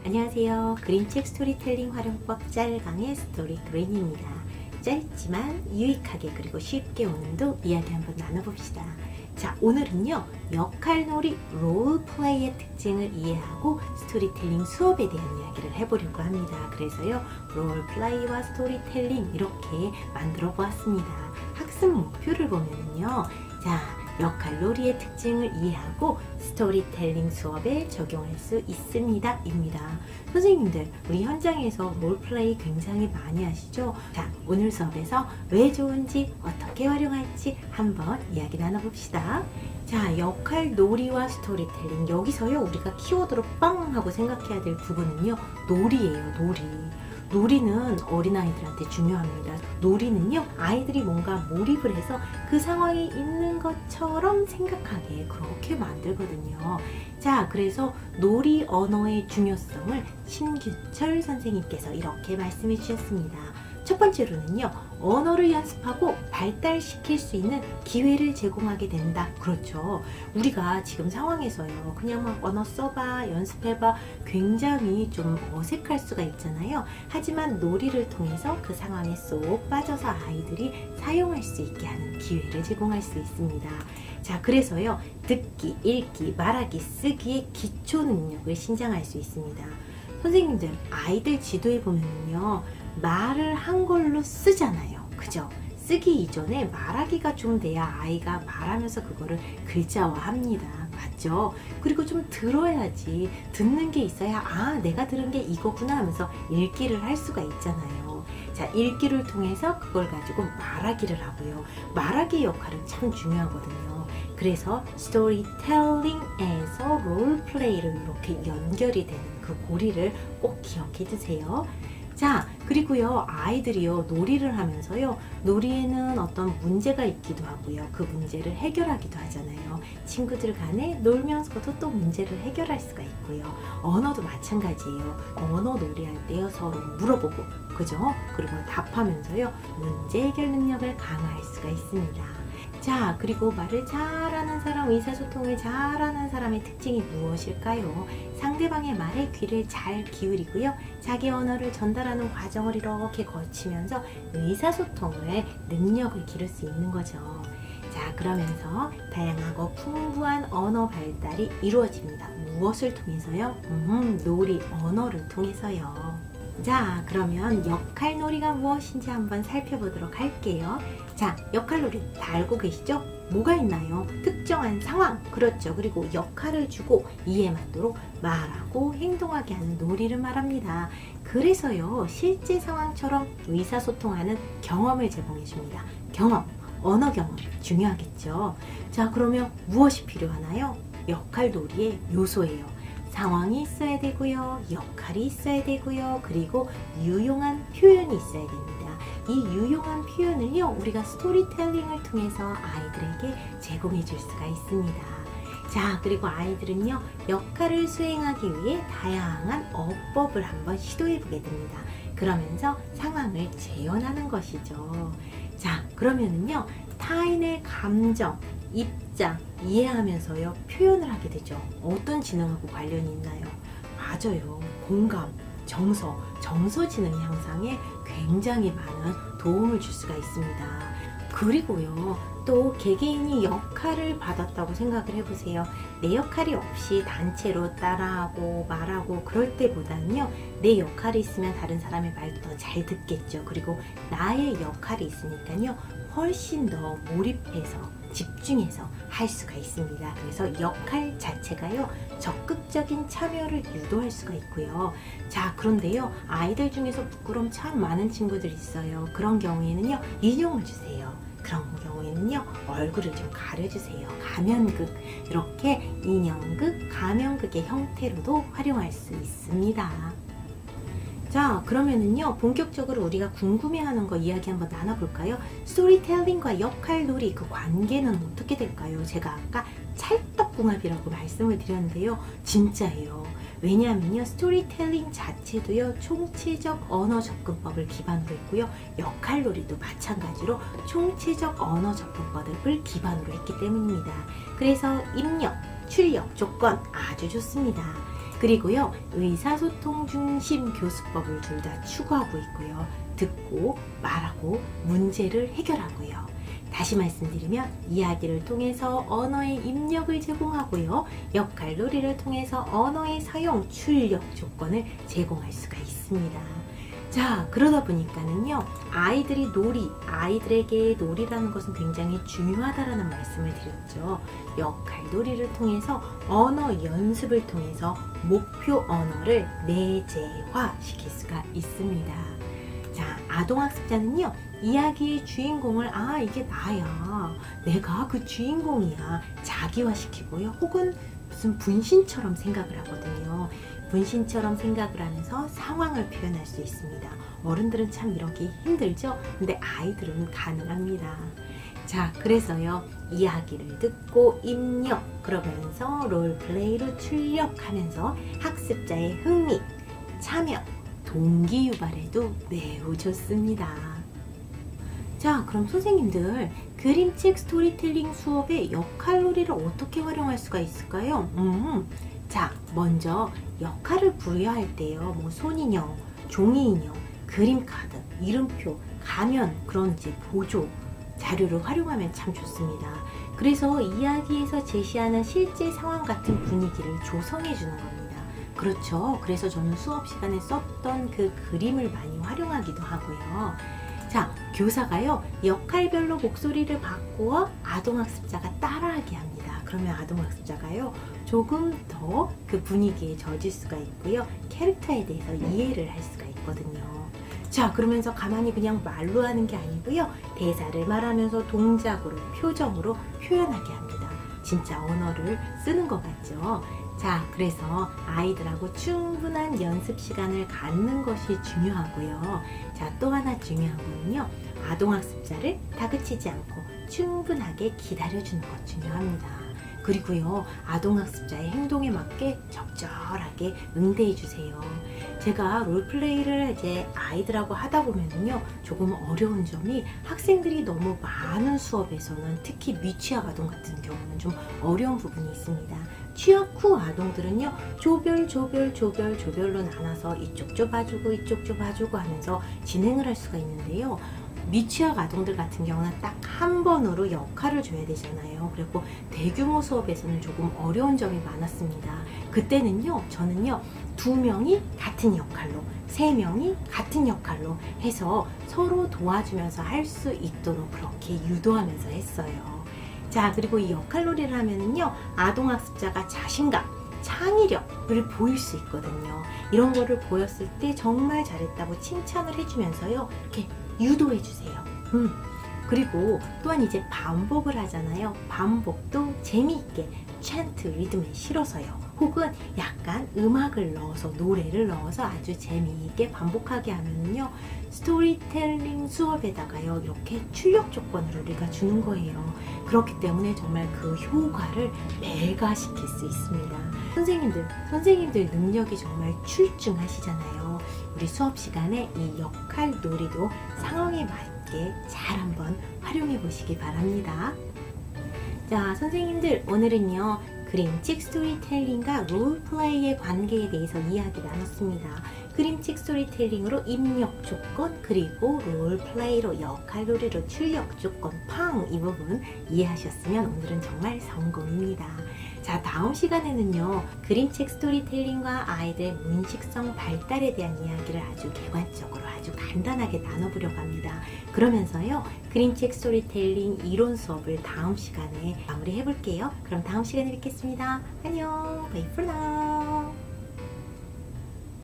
안녕하세요. 그림책 스토리텔링 활용법 짤강의 스토리 그린입니다. 짧지만 유익하게 그리고 쉽게 오늘도 이야기 한번 나눠봅시다. 자, 오늘은요. 역할놀이 롤플레이의 특징을 이해하고 스토리텔링 수업에 대한 이야기를 해보려고 합니다. 그래서요. 롤플레이와 스토리텔링 이렇게 만들어 보았습니다. 학습 목표를 보면요. 자, 역할놀이의 특징을 이해하고 스토리텔링 수업에 적용할 수 있습니다. 입니다. 선생님들, 우리 현장에서 롤플레이 굉장히 많이 하시죠? 자, 오늘 수업에서 왜 좋은지 어떻게 활용할지 한번 이야기 나눠봅시다. 자, 역할놀이와 스토리텔링. 여기서요, 우리가 키워드로 빵 하고 생각해야 될 부분은요, 놀이예요, 놀이. 놀이는 어린아이들한테 중요합니다. 놀이는요, 아이들이 뭔가 몰입을 해서 그 상황에 있는 것처럼 생각하게 그렇게 만들거든요. 자, 그래서 놀이 언어의 중요성을 신규철 선생님께서 이렇게 말씀해 주셨습니다. 첫 번째로는요, 언어를 연습하고 발달시킬 수 있는 기회를 제공하게 된다. 그렇죠. 우리가 지금 상황에서요, 그냥 막 언어 써봐, 연습해봐, 굉장히 좀 어색할 수가 있잖아요. 하지만 놀이를 통해서 그 상황에 쏙 빠져서 아이들이 사용할 수 있게 하는 기회를 제공할 수 있습니다. 자, 그래서요, 듣기, 읽기, 말하기, 쓰기의 기초 능력을 신장할 수 있습니다. 선생님들, 아이들 지도에 보면요, 말을 한글로 쓰잖아요. 그죠? 쓰기 이전에 말하기가 좀 돼야 아이가 말하면서 그거를 글자화합니다. 맞죠? 그리고 좀 들어야지, 듣는 게 있어야 내가 들은 게 이거구나 하면서 읽기를 할 수가 있잖아요. 자, 읽기를 통해서 그걸 가지고 말하기를 하고요. 말하기의 역할은 참 중요하거든요. 그래서 스토리텔링에서 롤플레이를 이렇게 연결이 되는 그 고리를 꼭 기억해 두세요. 자, 그리고요, 아이들이요, 놀이를 하면서요, 놀이에는 어떤 문제가 있기도 하고요, 그 문제를 해결하기도 하잖아요. 친구들 간에 놀면서도 또 문제를 해결할 수가 있고요. 언어도 마찬가지예요. 언어 놀이할 때요, 서로 물어보고, 그죠? 그리고 답하면서요, 문제 해결 능력을 강화할 수가 있습니다. 자, 그리고 말을 잘하는 사람, 의사소통을 잘하는 사람의 특징이 무엇일까요? 상대방의 말에 귀를 잘 기울이고요. 자기 언어를 전달하는 과정을 이렇게 거치면서 의사소통을 능력을 기를 수 있는 거죠. 자, 그러면서 다양하고 풍부한 언어 발달이 이루어집니다. 무엇을 통해서요? 놀이, 언어를 통해서요. 자, 그러면 역할놀이가 무엇인지 한번 살펴보도록 할게요. 자, 역할놀이 다 알고 계시죠? 뭐가 있나요? 특정한 상황, 그렇죠. 그리고 역할을 주고 이에 맞도록 말하고 행동하게 하는 놀이를 말합니다. 그래서요, 실제 상황처럼 의사소통하는 경험을 제공해 줍니다. 경험, 언어 경험 중요하겠죠. 자, 그러면 무엇이 필요하나요? 역할놀이의 요소예요. 상황이 있어야 되고요, 역할이 있어야 되고요, 그리고 유용한 표현이 있어야 됩니다. 이 유용한 표현을요, 우리가 스토리텔링을 통해서 아이들에게 제공해 줄 수가 있습니다. 자, 그리고 아이들은요, 역할을 수행하기 위해 다양한 어법을 한번 시도해 보게 됩니다. 그러면서 상황을 재현하는 것이죠. 자, 그러면은요, 타인의 감정, 입장, 이해하면서요, 표현을 하게 되죠. 어떤 지능하고 관련이 있나요? 맞아요. 공감, 정서 지능 향상에 굉장히 많은 도움을 줄 수가 있습니다. 그리고요, 또 개개인이 역할을 받았다고 생각을 해보세요. 내 역할이 없이 단체로 따라하고 말하고 그럴 때보다는요, 내 역할이 있으면 다른 사람의 말도 더 잘 듣겠죠. 그리고 나의 역할이 있으니까요, 훨씬 더 몰입해서 집중해서 할 수가 있습니다. 그래서 역할 자체가요, 적극적인 참여를 유도할 수가 있고요. 자, 그런데요, 아이들 중에서 부끄러움 참 많은 친구들이 있어요. 그런 경우에는요, 인용을 주세요. 그런 경우에는요, 얼굴을 좀 가려주세요. 가면극, 이렇게 인형극, 가면극의 형태로도 활용할 수 있습니다. 자, 그러면은요, 본격적으로 우리가 궁금해하는 거 이야기 한번 나눠볼까요? 스토리텔링과 역할놀이, 그 관계는 어떻게 될까요? 제가 아까 찰떡궁합이라고 말씀을 드렸는데요, 진짜예요. 왜냐하면요, 스토리텔링 자체도요, 총체적 언어 접근법을 기반으로 했고요, 역할놀이도 마찬가지로 총체적 언어 접근법을 기반으로 했기 때문입니다. 그래서 입력, 출력 조건 아주 좋습니다. 그리고요, 의사소통 중심 교수법을 둘 다 추구하고 있고요. 듣고, 말하고, 문제를 해결하고요. 다시 말씀드리면 이야기를 통해서 언어의 입력을 제공하고요. 역할 놀이를 통해서 언어의 사용, 출력 조건을 제공할 수가 있습니다. 자, 그러다 보니까는요, 아이들에게 놀이라는 것은 굉장히 중요하다라는 말씀을 드렸죠. 역할 놀이를 통해서 언어 연습을 통해서 목표 언어를 내재화 시킬 수가 있습니다. 자, 아동학습자는요, 이야기의 주인공을 이게 나야, 내가 그 주인공이야 자기화시키고요, 혹은 무슨 분신처럼 생각을 하거든요. 분신처럼 생각을 하면서 상황을 표현할 수 있습니다. 어른들은 참 이러기 힘들죠? 근데 아이들은 가능합니다. 자, 그래서요, 이야기를 듣고 입력, 그러면서 롤플레이로 출력하면서 학습자의 흥미, 참여, 동기 유발에도 매우 좋습니다. 자, 그럼 선생님들, 그림책 스토리텔링 수업에 역할놀이를 어떻게 활용할 수가 있을까요? 자, 먼저 역할을 부여할 때요, 뭐 손인형, 종이인형, 그림카드, 이름표, 가면, 그런 이제 보조 자료를 활용하면 참 좋습니다. 그래서 이야기에서 제시하는 실제 상황 같은 분위기를 조성해 주는 겁니다. 그렇죠. 그래서 저는 수업 시간에 썼던 그 그림을 많이 활용하기도 하고요. 자, 교사가요, 역할별로 목소리를 바꾸어 아동학습자가 따라하게 합니다. 그러면 아동학습자가요, 조금 더 그 분위기에 젖을 수가 있고요, 캐릭터에 대해서 이해를 할 수가 있거든요. 자, 그러면서 가만히 그냥 말로 하는 게 아니고요, 대사를 말하면서 동작으로, 표정으로 표현하게 합니다. 진짜 언어를 쓰는 것 같죠? 자, 그래서 아이들하고 충분한 연습 시간을 갖는 것이 중요하고요. 자, 또 하나 중요한 거는요, 아동학습자를 다그치지 않고 충분하게 기다려주는 것 중요합니다. 그리고요, 아동학습자의 행동에 맞게 적절하게 응대해 주세요. 제가 롤플레이를 이제 아이들하고 하다 보면요, 조금 어려운 점이, 학생들이 너무 많은 수업에서는 특히 미취학 아동 같은 경우는 좀 어려운 부분이 있습니다. 취학 후 아동들은요, 조별로 나눠서 이쪽 좁아주고 이쪽 좁아주고 하면서 진행을 할 수가 있는데요, 미취학 아동들 같은 경우는 딱 한 번으로 역할을 줘야 되잖아요. 그리고 대규모 수업에서는 조금 어려운 점이 많았습니다. 그때는요, 저는요, 2명이 같은 역할로, 3명이 같은 역할로 해서 서로 도와주면서 할 수 있도록 그렇게 유도하면서 했어요. 자, 그리고 이 역할놀이를 하면은요, 아동학습자가 자신감, 창의력을 보일 수 있거든요. 이런 거를 보였을 때 정말 잘했다고 칭찬을 해주면서요, 이렇게 유도해 주세요. 그리고 또한 이제 반복을 하잖아요. 반복도 재미있게 찬트 리듬에 실어서요, 혹은 약간 음악을 넣어서, 노래를 넣어서 아주 재미있게 반복하게 하면요, 스토리텔링 수업에다가요, 이렇게 출력 조건을 우리가 주는 거예요. 그렇기 때문에 정말 그 효과를 매가시킬 수 있습니다. 선생님들 능력이 정말 출중하시잖아요. 우리 수업 시간에 이 역할 놀이도 상황에 맞게 잘 한번 활용해 보시기 바랍니다. 자, 선생님들, 오늘은요, 그림책 스토리텔링과 롤플레이의 관계에 대해서 이야기 나눴습니다. 그림책 스토리텔링으로 입력 조건, 그리고 롤플레이로 역할놀이로 출력 조건, 이 부분 이해하셨으면 오늘은 정말 성공입니다. 자, 다음 시간에는요, 그림책 스토리텔링과 아이들의 문식성 발달에 대한 이야기를 아주 객관적으로, 아주 간단하게 나눠보려고 합니다. 그러면서요, 그림책 스토리텔링 이론 수업을 다음 시간에 마무리해 볼게요. 그럼 다음 시간에 뵙겠습니다. 안녕. Bye for now.